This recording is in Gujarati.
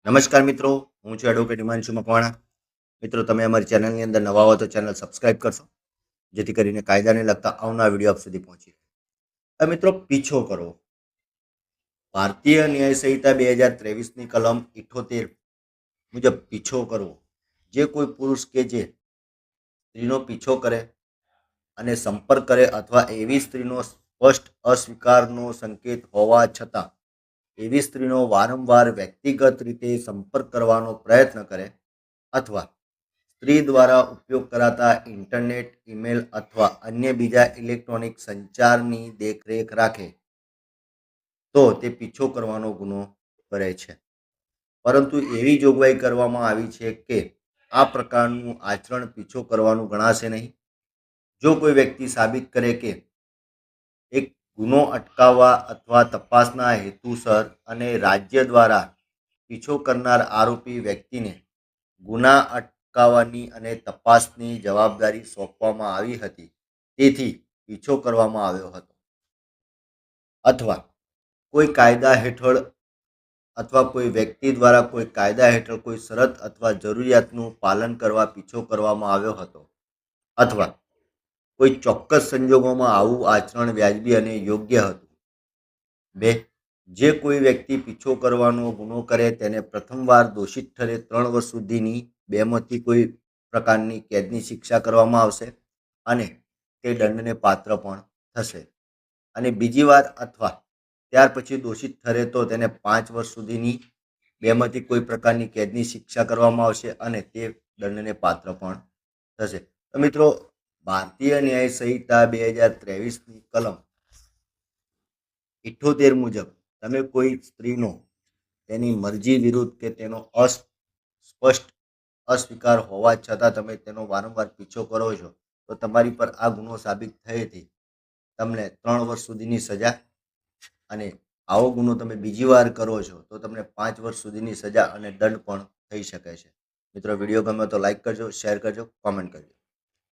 નમસ્કાર મિત્રો, હું છું એડવોકેટ હિમાંશુ મકવાણા. મિત્રો, તમે અમારી ચેનલની અંદર નવા હો તો ચેનલ સબસ્ક્રાઇબ કરશો, જેથી કરીને કાયદાને લગતા આવનારા વિડીયો આપ સુધી પહોંચી. મિત્રો, પીછો કરવો. ભારતીય ન્યાય સંહિતા 2023ની કલમ 78 મુજબ પીછો કરવો, જે કોઈ પુરુષ કે જે સ્ત્રીનો પીછો કરે અને સંપર્ક કરે અથવા એવી સ્ત્રીનો સ્પષ્ટ અસ્વીકારનો સંકેત હોવા છતાં એવી સ્ત્રીનો વારંવાર વ્યક્તિગત રીતે સંપર્ક કરવાનો પ્રયત્ન કરે અથવા સ્ત્રી દ્વારા ઉપયોગ કરાતા ઇન્ટરનેટ, ઈમેલ અથવા અન્ય બીજા ઇલેક્ટ્રોનિક સંચારની દેખરેખ રાખે તો તે પીછો કરવાનો ગુનો કરે છે. પરંતુ એવી જોગવાઈ કરવામાં આવી છે કે આ પ્રકારનું આચરણ પીછો કરવાનું ગણાશે નહીં. જો કોઈ વ્યક્તિ સાબિત કરે કે એક ગુનો અટકાવવા અથવા તપાસના હેતુસર અને રાજ્ય દ્વારા પીછો કરનાર આરોપી વ્યક્તિને ગુના અટકાવવાની અને તપાસની જવાબદારી સોંપવામાં આવી હતી, તેથી પીછો કરવામાં આવ્યો હતો, અથવા કોઈ કાયદા હેઠળ અથવા કોઈ વ્યક્તિ દ્વારા કોઈ કાયદા હેઠળ કોઈ શરત અથવા જરૂરિયાતનું પાલન કરવા પીછો કરવામાં આવ્યો હતો, અથવા કોઈ ચોક્કસ સંજોગોમાં આવું આચરણ વ્યાજબી અને યોગ્ય હતું. 2. જે કોઈ વ્યક્તિ પીછો કરવાનો ગુનો કરે તેને પ્રથમવાર દોષિત ઠરે 3 વર્ષ સુધીની બેમાંથી કોઈ પ્રકારની કેદની શિક્ષા કરવામાં આવશે અને તે દંડને પાત્ર પણ થશે. અને બીજી વાર અથવા ત્યાર પછી દોષિત ઠરે તો તેને 5 વર્ષ સુધીની બેમાંથી કોઈ પ્રકારની કેદની શિક્ષા કરવામાં આવશે અને તે દંડને પાત્ર પણ થશે. તો મિત્રો, ભારતીય ન્યાય સંહિતા 2023ની કલમ 78 મુજબ તમે કોઈ સ્ત્રીનો તેની મરજી વિરુદ્ધ કે તેનો સ્પષ્ટ અસ્વીકાર હોવા છતાં તમે તેનો વારંવાર પીછો કરો છો, તો તમારી પર આ ગુનો સાબિત થયેથી તમને 3 વર્ષ સુધીની સજા, અને આવો ગુનો તમે બીજી વાર કરો છો તો તમને 5 વર્ષ સુધીની સજા અને દંડ પણ થઈ શકે છે. મિત્રો, વિડીયો ગમે તો લાઈક કરજો, શેર કરજો, કોમેન્ટ કરજો.